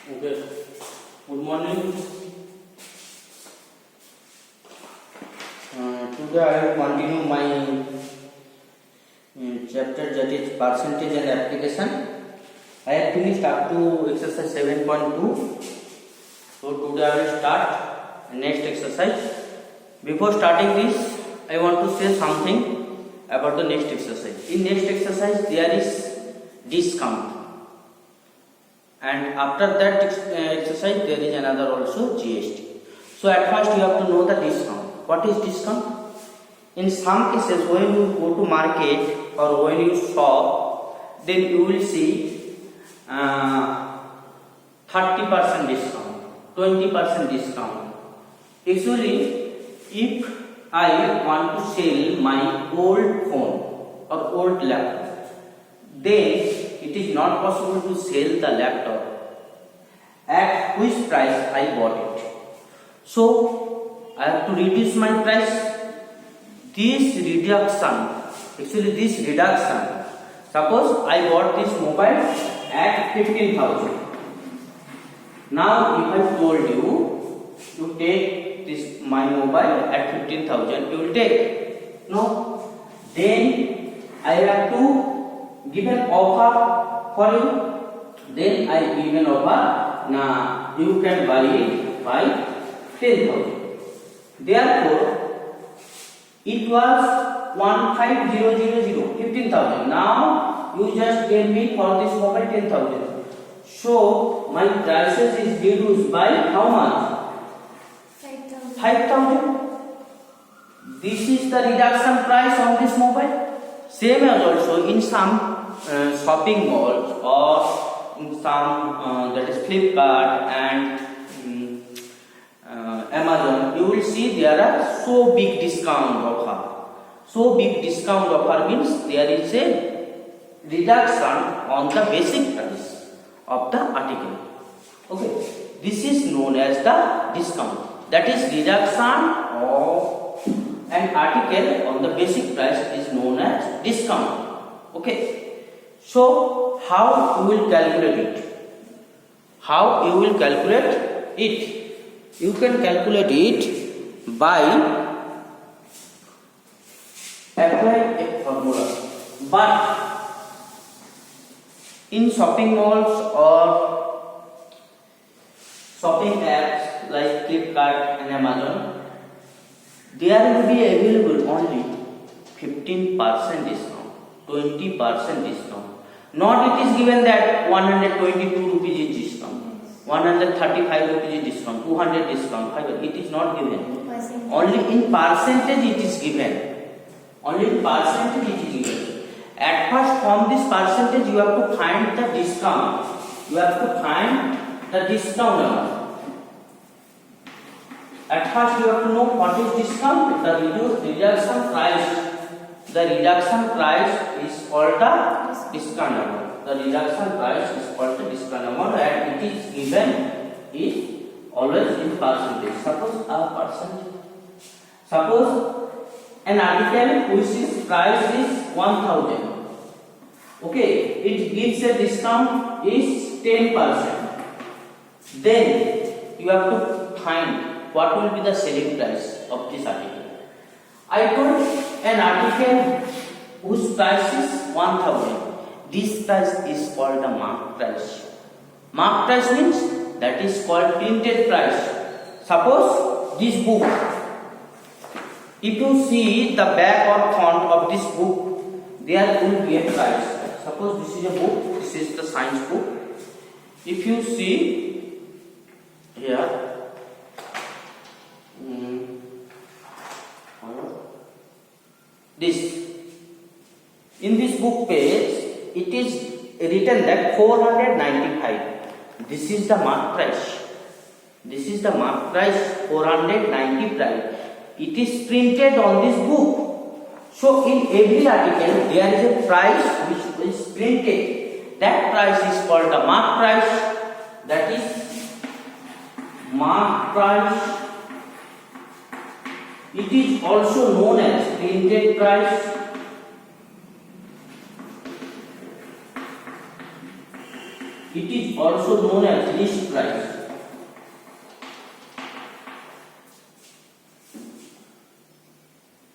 Okay. Good morning. Today I will continue my chapter, that is percentage and application. I have finished up to exercise 7.2. So today I will start next exercise. Before starting this, I want to say something about the next exercise. In next exercise there is discount, and after that exercise there is another also GST. So at first you have to know the discount. What is discount? In some cases when you go to market or when you shop, then you will see 30% discount, 20% discount. Actually, if I want to sell my old phone or old laptop, then it is not possible to sell the laptop at which price I bought it. So I have to reduce my price. This reduction, suppose I bought this mobile at 15,000. Now if I told you to take this my mobile at 15,000, you will take? No. Then I have to give an offer for you. Then I give an offer. Now you can buy it by 10,000. Therefore, it was 15,000. Now you just gave me for this mobile 10,000. So my prices is reduced by how much? 5,000. This is the reduction price of this mobile. Same as also in some shopping malls or in some that is Flipkart and Amazon, you will see there are so big discount offer. So big discount offer means there is a reduction on the basic price of the article. Okay, this is known as the discount. That is reduction of an article on the basic price is known as discount. Okay, so how you will calculate it? How you will calculate it? You can calculate it by applying a formula. But in shopping malls or shopping apps like Flipkart and Amazon, there will be available only 15% discount, 20% discount. Not it is given that 122 rupees is discount, 135 rupees is discount, 200 discount, 500. It is not given. Only in percentage it is given. Only in percentage it is given. At first, from this percentage you have to find the discount. You have to find the discount amount. At first you have to know what is discount. The reduction price. The reduction price is called the discount amount. The reduction price is called the discount amount, and it is given is always in percentage. Suppose a percentage. Suppose an article which is price is 1,000. Okay, it gives a discount is 10%. Then you have to find what will be the selling price of this article. I told an article whose price is 1,000. This price is called the mark price. Mark price means that is called printed price. Suppose this book, if you see the back or front of this book, there will be a price. Suppose this is a book, this is the science book. If you see here, this in this book page, it is written that 495. This is the mark price. This is the mark price, 490 price. It is printed on this book. So in every article there is a price which is printed. That price is called the mark price. That is mark price. It is also known as printed price. It is is also known as list price.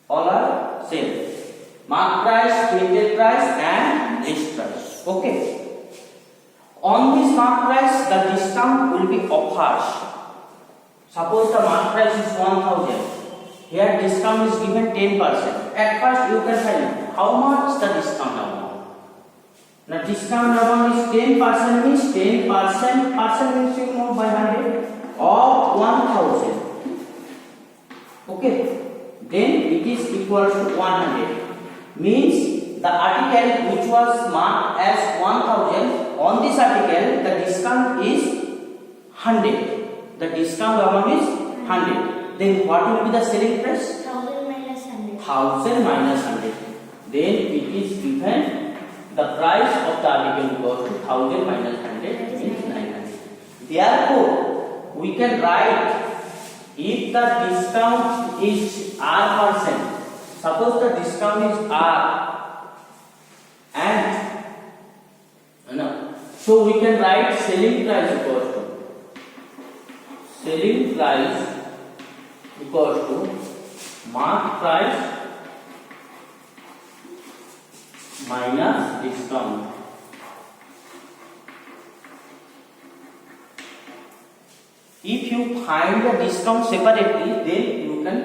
All are same. Mark price, printed price and list price. Okay. On this mark price, the discount will be offered. Suppose the mark price is 1000. Here discount is given 10%. At first you can find how much the discount amount. Now discount amount is 10% means 10% means you know by 100 of 1000. Okay. Then it is equal to 100. Means the article which was marked as 1000, on this article the discount is 100. The discount amount is 100. Then what will be the selling price? 1000 minus 100. 1000 minus 100. Then it is given the price of the article goes to 1000 minus 100 means 900. Therefore, we can write if the discount is R%. Suppose the discount is R and so we can write selling price equals to mark price minus discount. If you find the discount separately, then you can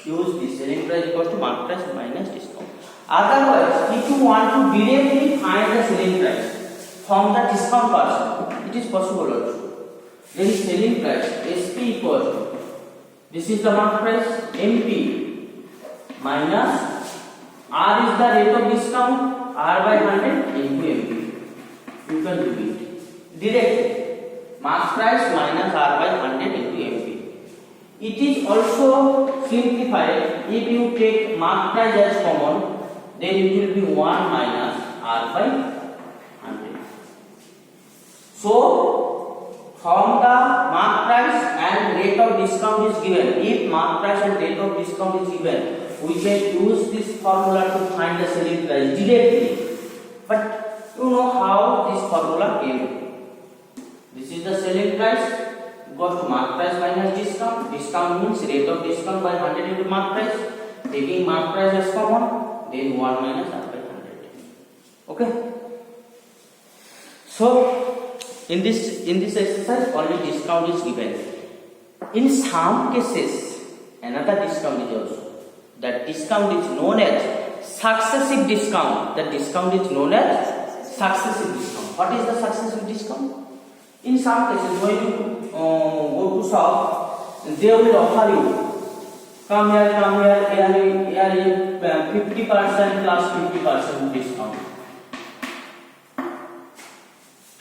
use this selling price equals to mark price minus discount. Otherwise, if you want to directly find the selling price from the discount portion, it is possible also. Then selling price SP equals to, this is the mark price, MP minus R is the rate of discount, R by 100 into MP. You can do it directly. Mark price minus R by 100 into MP. It is also simplified if you take mark price as common, then it will be 1 minus R by 100. So, from the mark price and rate of discount is given. If mark price and rate of discount is given, we can use this formula to find the selling price directly. But you know how this formula came. This is the selling price equals to mark price minus discount. Discount means rate of discount by 100 into mark price. Taking mark price as common, then 1 minus R by 100. Okay. So in this exercise only discount is given. In some cases another discount is also. That discount is known as successive discount. The discount is known as successive discount. What is the successive discount? In some cases, when you go to shop, they will offer you, come here, here 50% plus 50% discount.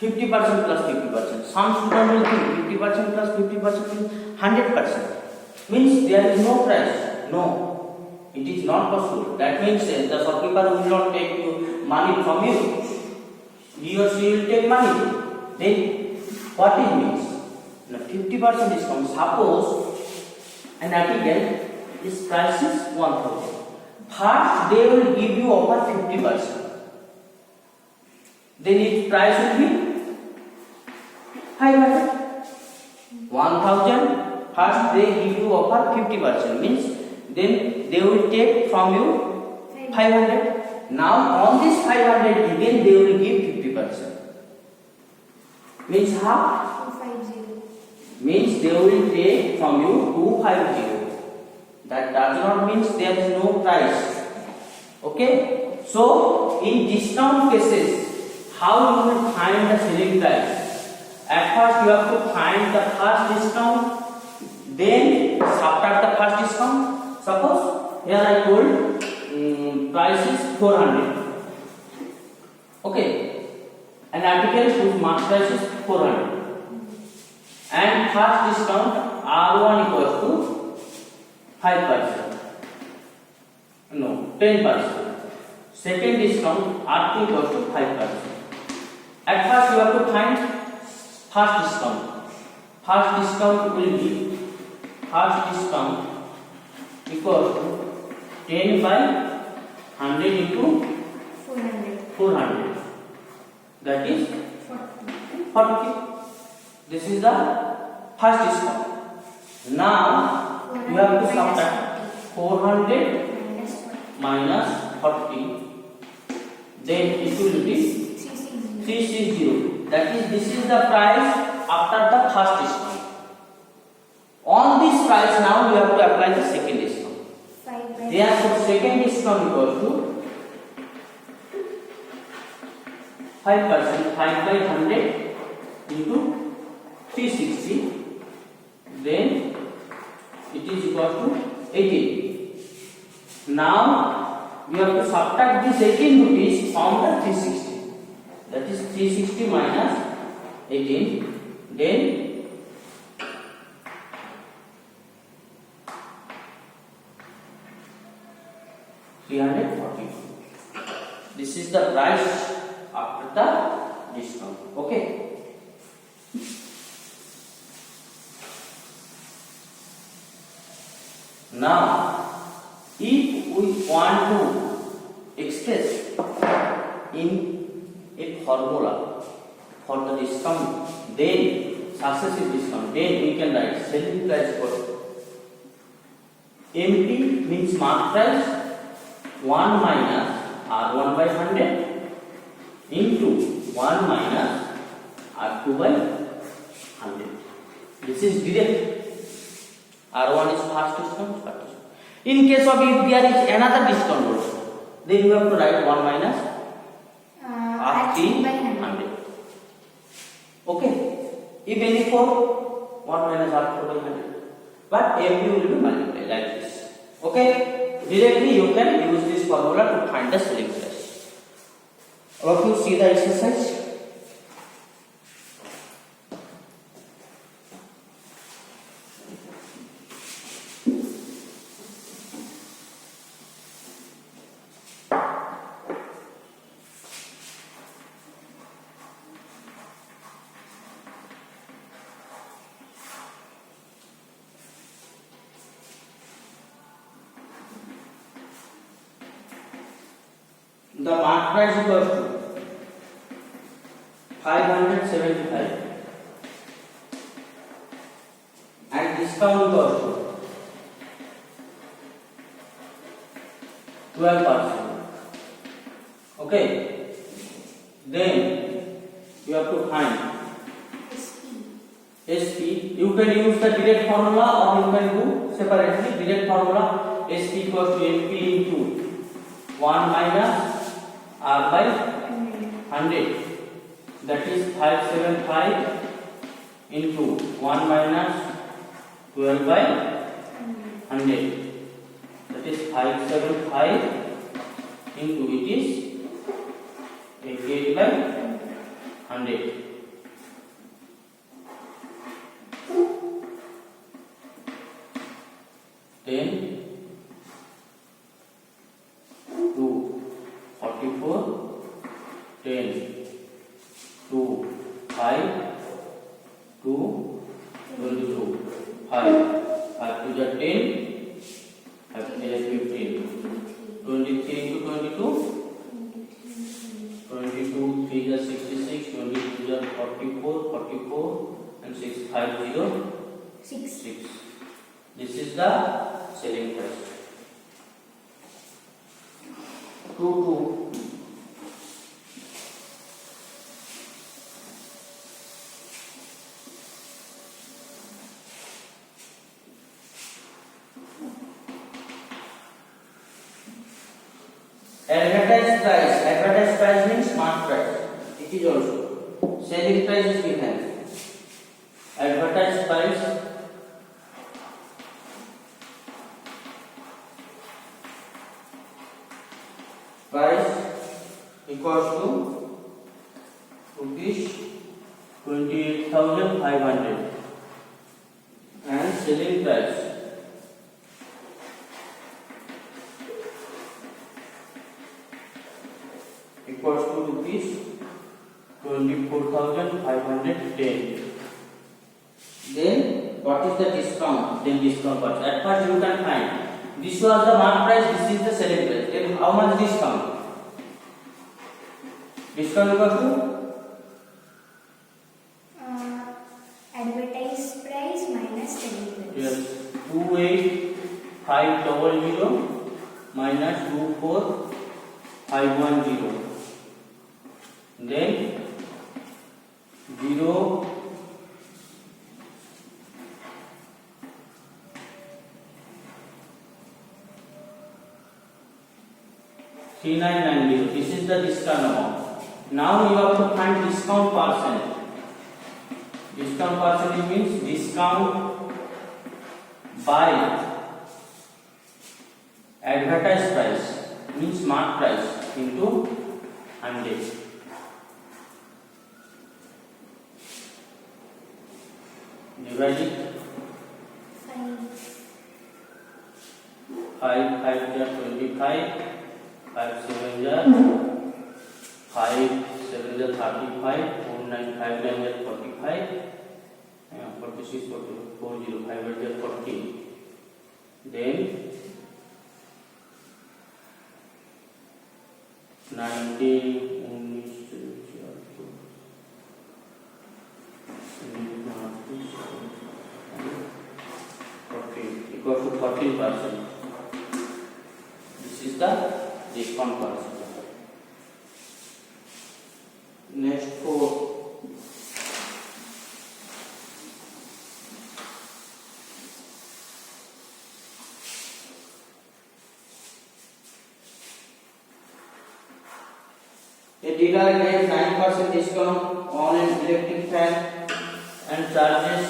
50% plus 50%. Some student will think 50% plus 50% means 100%. Means there is no price. No, it is not possible. That means the shopkeeper will not take you money from you. He or she will take money. Then what it means? 50% discount. Suppose an article is price is 1000. First they will give you offer 50%. Then its price will be 500. 1000. First they give you offer 50%. Means then they will take from you 500. Now on this 500 again they will give 50%. Means how? 250. Means they will take from you 250. That does not mean there is no price. Okay. So in discount cases, how you will find the selling price? At first you have to find the first discount. Then subtract the first discount. Suppose here I told price is 400. Okay. An article whose mark price is 400. And first discount R1 equals to 5%. No, 10%. Second discount R2 equals to 5%. At first you have to find first discount. First discount will be first discount equals to 10 by 100 into 400. 400. That is 40. 40. This is the first discount. Now you have to subtract 400 minus 40. Then it will be 360. That is, this is the price after the first discount. On this price now you have to apply the second discount. Therefore, second discount equals to 5%, 5 by 100 into 360. Then it is equal to 18. Now you have to subtract this 18 rupees from the 360. That is 360 minus 18. Then 340. This is the price after the discount. Okay. Now, if we want to express in a formula for the discount, then successive discount, then we can write selling price equal to MP means mark price 1 minus R1 by 100 into 1 minus R2 by 100. This is direct. R1 is first discount, first discount. In case of if there is another discount also, then you have to write 1 minus R3 by 100. Okay. If any 4, 1 minus R4 by 100. But MP will be multiplied like this. Okay. Directly you can use this formula to find the selling price. All of you see the exercise. The mark price equals to 575 and discount equals to 12%. Okay. Then you have to find SP. You can use the direct formula or you can do separately. Direct formula SP equals to MP into 1 minus R by 100. That is 575 into 1 minus 12 by 100. That is 575 into it is 88 by 100. Then 2 44 10 2 5 2 22 5 5 to the 10 5 to the 15 23 to 22 22 3 the 66 22 the 44 44 and 6 5 0 6. This is the selling price. 2 Advertised price means mark price. It is also selling price is given. Advertised price equals to rupees 28,500 and selling price equals to rupees 24,510. Then what is the discount? Then discount part. At first you can find this was the mark price, this is the selling price. Then how much discount? Discount equals to selling Yes, price. 28500 minus 24510. Then 0 3990. This is the discount amount. Now you have to find discount percent. Discount percentage means discount by advertised price, means mark price into 100. Divide it. 5 5 are 25, 5 7 are 5 7 are 35, 4 9 5 9 are 45, 46 40 5 are 40. Then 19 equal to 14%. This is the discount percentage. Next 4. A dealer gave 9% discount on an electric fan and charges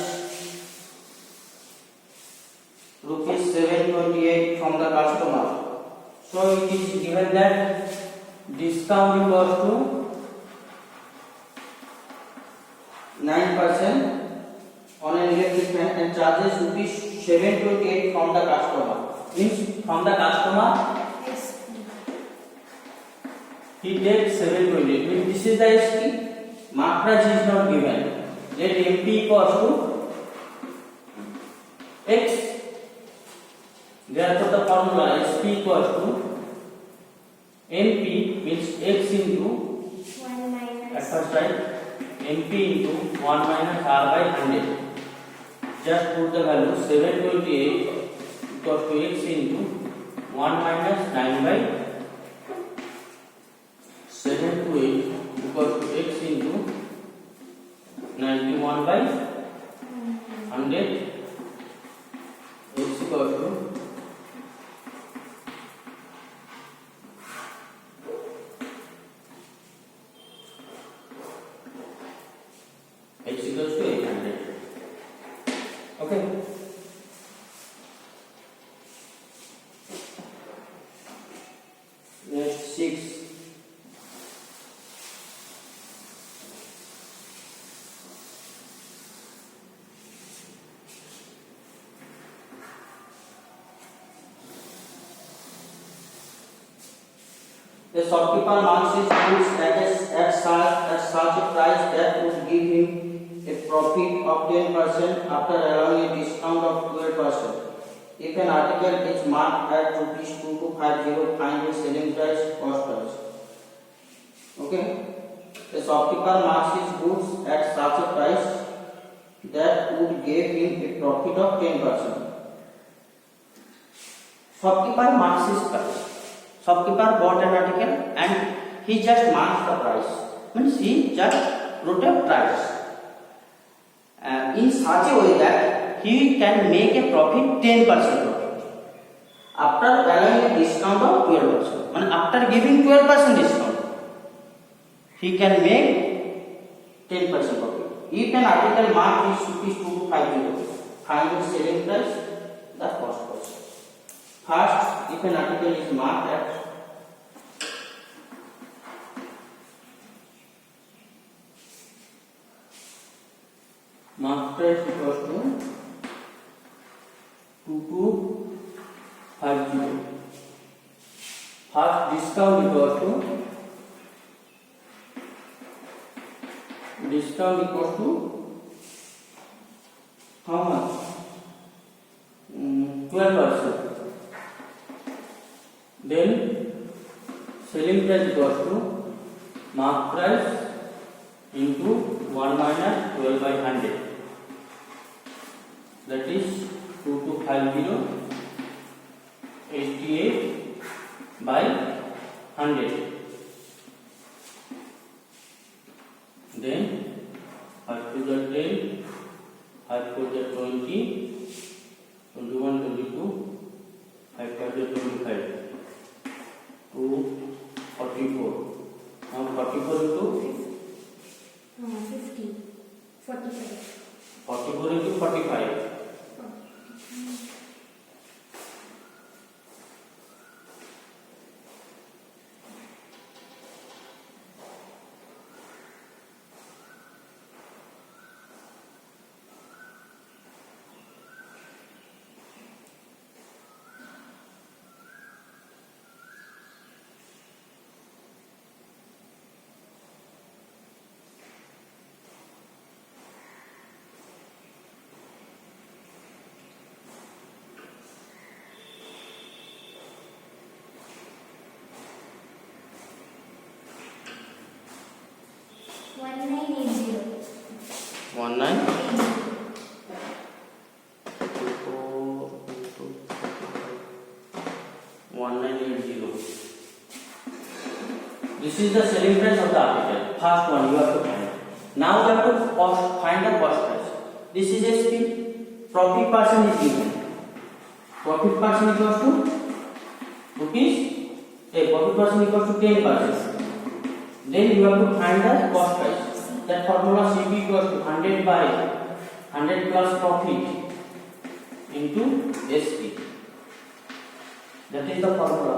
rupees 728 from the customer. So it is given that discount equals to 9% on an electric fan and charges rupees 728 from the customer. Means from the customer Yes. he takes 728. Means this is the SP. Mark price is not given. Let MP equals to X. Therefore the formula SP equals to NP means X into 1 minus. at first write NP into 1 minus R by 100. Just put the value 728 equals to X into 1 minus 9 by 7 to 8 equals to X into 91 by 100. X equals to X equals to 800. Okay. Next 6. The shopkeeper marks his goods at such a price that would give him a profit of 10% after allowing a discount of 12%. If an article is marked at rupees 2250, find its selling price, cost price. Okay. The shopkeeper marks his goods at such a price that would give him a profit of 10%. Shopkeeper marks his price. Shopkeeper bought an article and he just marked the price. Means he just wrote a price. In such a way that he can make a profit 10% profit. After allowing a discount of 12%. And after giving 12% discount, he can make 10% profit. If an article marked is rupees 2250, find the selling price, the cost price. First, if an article is marked at mark price equals to 2250. First, discount equals to how much? 12%. Then selling price equals to mark price into 1 minus 12 by 100. that is 2250 88 by 100. Then 5 to the 10, 5 to the 20, 21, 22, 5 to the 25, 2, 44. Now 44 into 50. 45. 44 into 45. 1980. 1980. This is the selling price of the article. First one you have to find. Now you have to find the cost price. This is SP. Profit percent is given. Profit percent equals to rupees. Profit percent equals to 10%. Then you have to find the cost price. That formula CP equals to 100 by 100 plus profit into SP. That is the formula.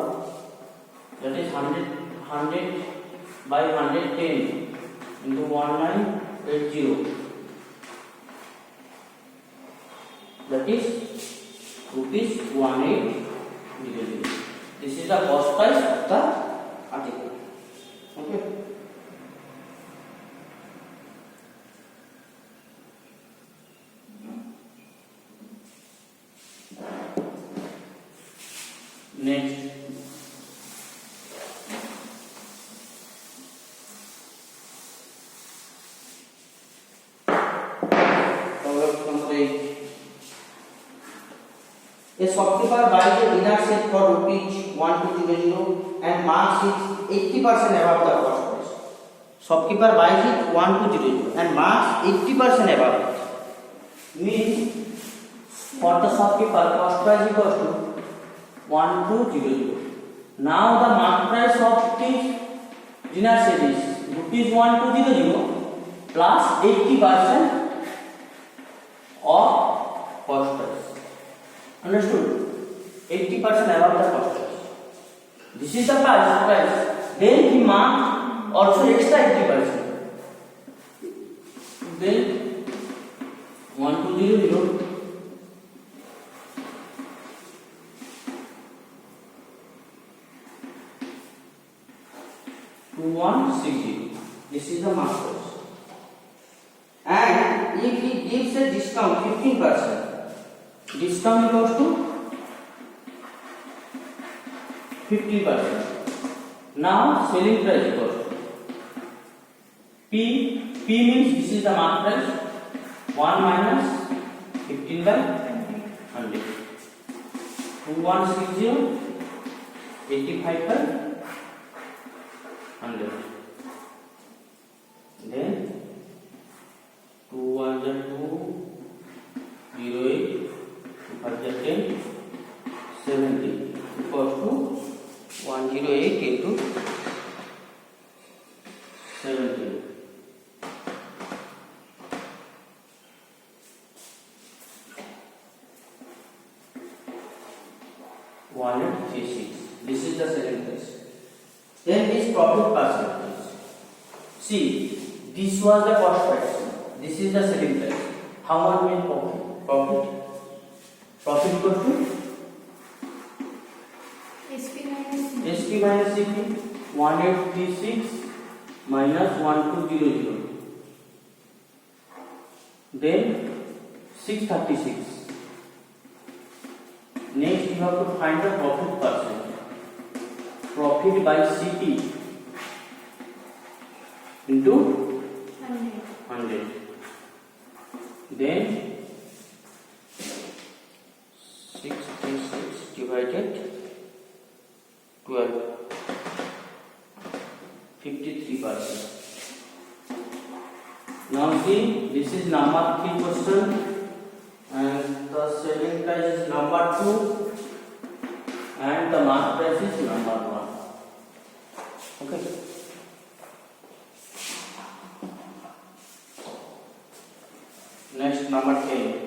That is 100 by 110 into 1980. That is rupees 1800. This is the cost price of the article. Okay. Next, a shopkeeper buys a dinner set for rupees 1200 and marks it 80% above the cost price. Shopkeeper buys it 1200 and marks 80% above it. Means for the shopkeeper cost price equals to 1200. Now the market price of this dinner set is rupees 1200 plus 80% of cost price. Understood? 80% above the cost price. This is the price. Then he marked also extra 80%. Then 1200 2160. This is the market price. And if he gives a discount 15%, discount equals to 50%. Now selling price equals to P means this is the market price, 1 minus 15 by 100. 2160 85 by 100. Then 202 08 210 70 equals to 108 into 70. This is the selling price. Then this profit percentage. See, this was the cost price. This is the selling price. How much will profit? Profit equals to SP minus CP. SP minus CP. 1836 minus 1200. Then 636. Next you have to find the profit percent. Profit by CP into 100. 100. Then 53%. Now see, this is number 3 question and the selling price is number 2 and the mark price is number 1. Okay. Next, number 10.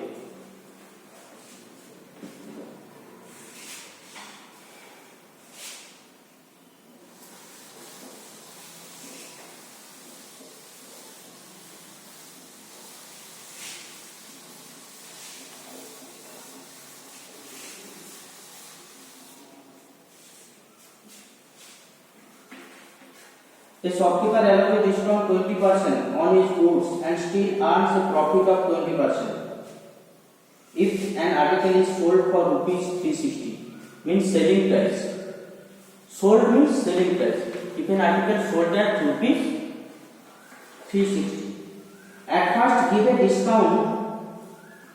A shopkeeper allows a discount 20% on his goods and still earns a profit of 20%. If an article is sold for rupees 360, means selling price. Sold means selling price. If an article sold at rupees 360, at first give a discount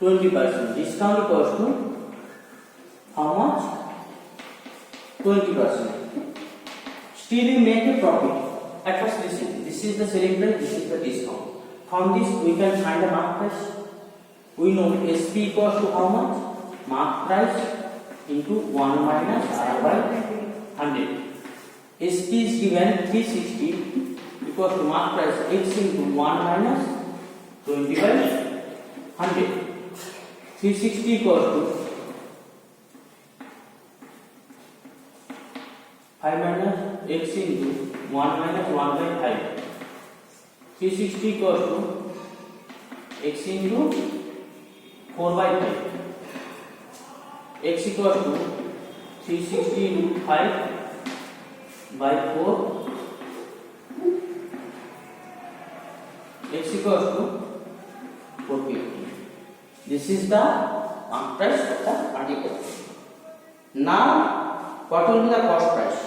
20%. Discount equals to how much? 20%. Still we make a profit. At first this is the selling price, this is the discount. From this we can find the mark price. We know SP equals to how much? Mark price into 1 minus R by 100. SP is given 360 equals to mark price X into 1 minus 20 by 100. 360 equals to 5 minus X into 1 minus 1 by 5. 360 equals to X into 4 by 5. X equals to 360 into 5 by 4. X equals to 450. This is the mark price of the article. Now, what will be the cost price?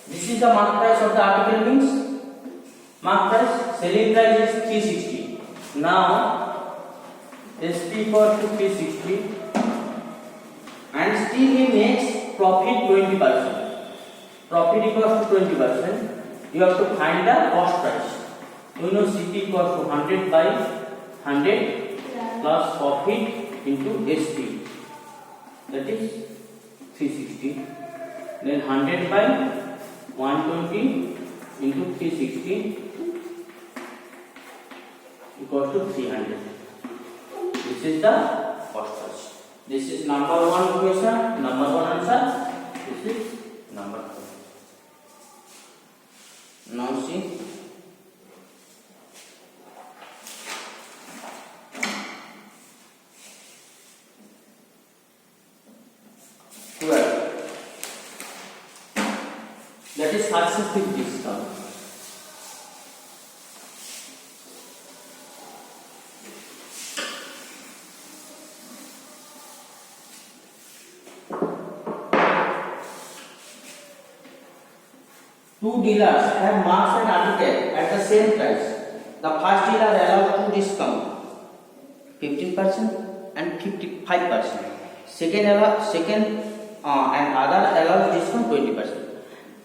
This is the mark price of the article, means mark price, selling price is 360. Now SP equals to 360 and still he makes profit 20%. Profit equals to 20%. You have to find the cost price. You know CP equals to 100 by 100 plus profit into SP. That is 360. Then 100 by 120 into 360 equals to 300. This is the cost price. This is number 1 question, number 1 answer. This is number 2. Now see. That is successive discount. Two dealers have marked an article at the same price. The first dealer allows two discount 15% and 55%. Second and other allows discount 20%.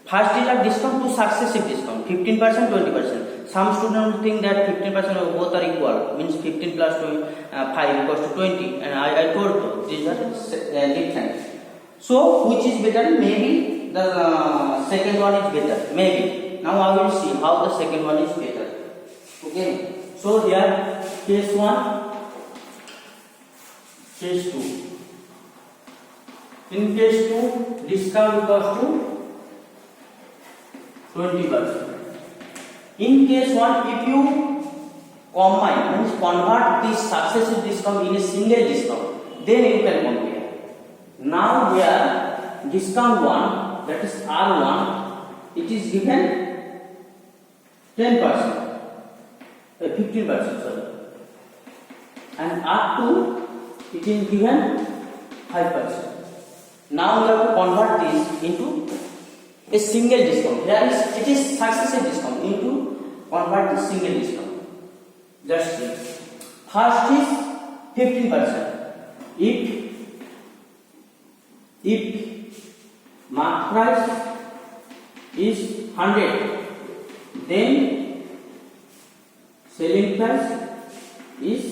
First dealer discount to successive discount 15%, 20%. Some students think that 15% of both are equal, means 15 plus 5 equals to 20, and I told you these are different. So which is better? Maybe the second one is better. Maybe. Now I will see how the second one is better. Okay. So here case 1, case 2. In case 2, discount equals to 20%. In case 1, if you combine, means convert this successive discount in a single discount, then you can compare. Now here discount 1, that is R1, it is given 10%, 15%, sorry, and R2 it is given 5%. Now we have to convert this into a single discount. Here is it is successive discount into convert the single discount. Just see. First is 15%. If mark price is 100, then selling price is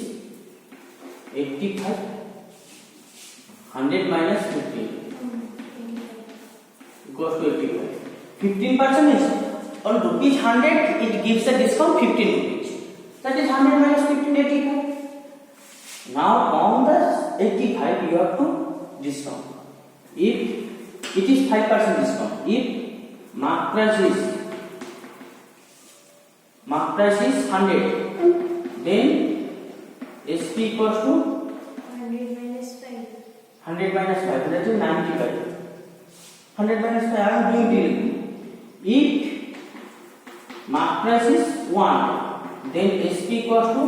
85. 100 minus 15 equals to 85. 15% is on rupees 100, it gives a discount 15 rupees. That is 100 minus 15, 85. Now on the 85 you have to discount. If it is 5% discount, if mark price is 100, then SP equals to 100 minus 5. 100 minus 5, that is 95. 100 minus 5, I am doing it. If mark price is 1, then SP equals to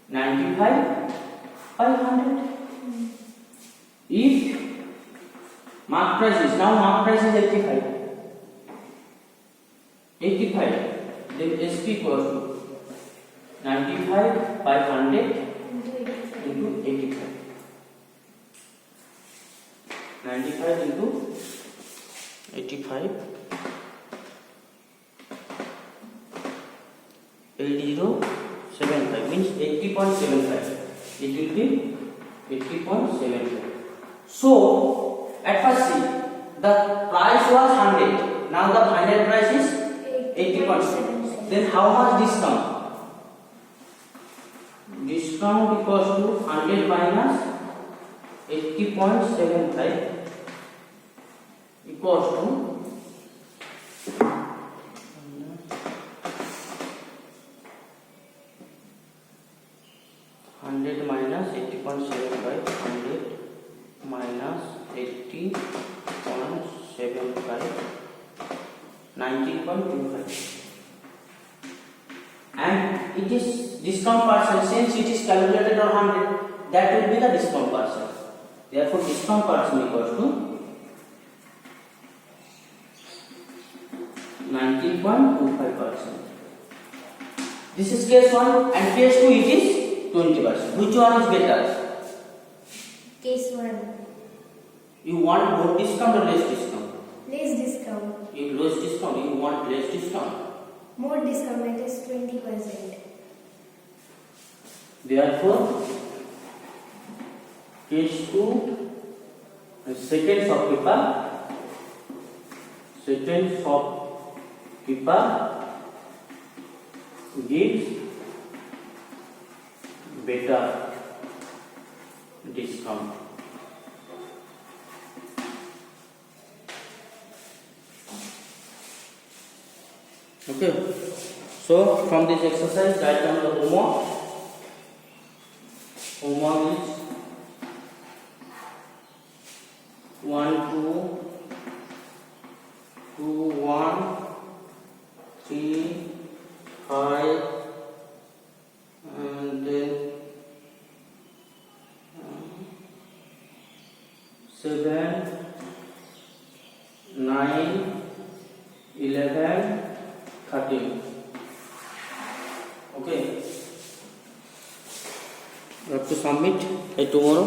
95 by 100. If mark price is 85, then SP equals to 95 by 100 into 85. 95 into 85, 8075 means 80.75. It will be 80.75. So at first see, the price was 100. Now the final price is 80.75. Then how much discount? Discount equals to 100 minus 80.75 equals to 100 minus 80.75, 100 minus 80.75, 19.25. And it is discount percent, since it is calculated on 100, that will be the discount percent. Therefore discount percent equals to 19.25%. This is case 1, and case 2 it is 20%. Which one is better? Case 1. You want more discount or less discount? Less discount. If less discount, you want less discount. More discount, that is 20%. Therefore, case 2, second shopkeeper gives better discount. Okay, so from this exercise, write down the homework. Homework is 1, 2, 1, 3, 5, and then 7, 9, 11, 13. Okay, you have to submit by tomorrow.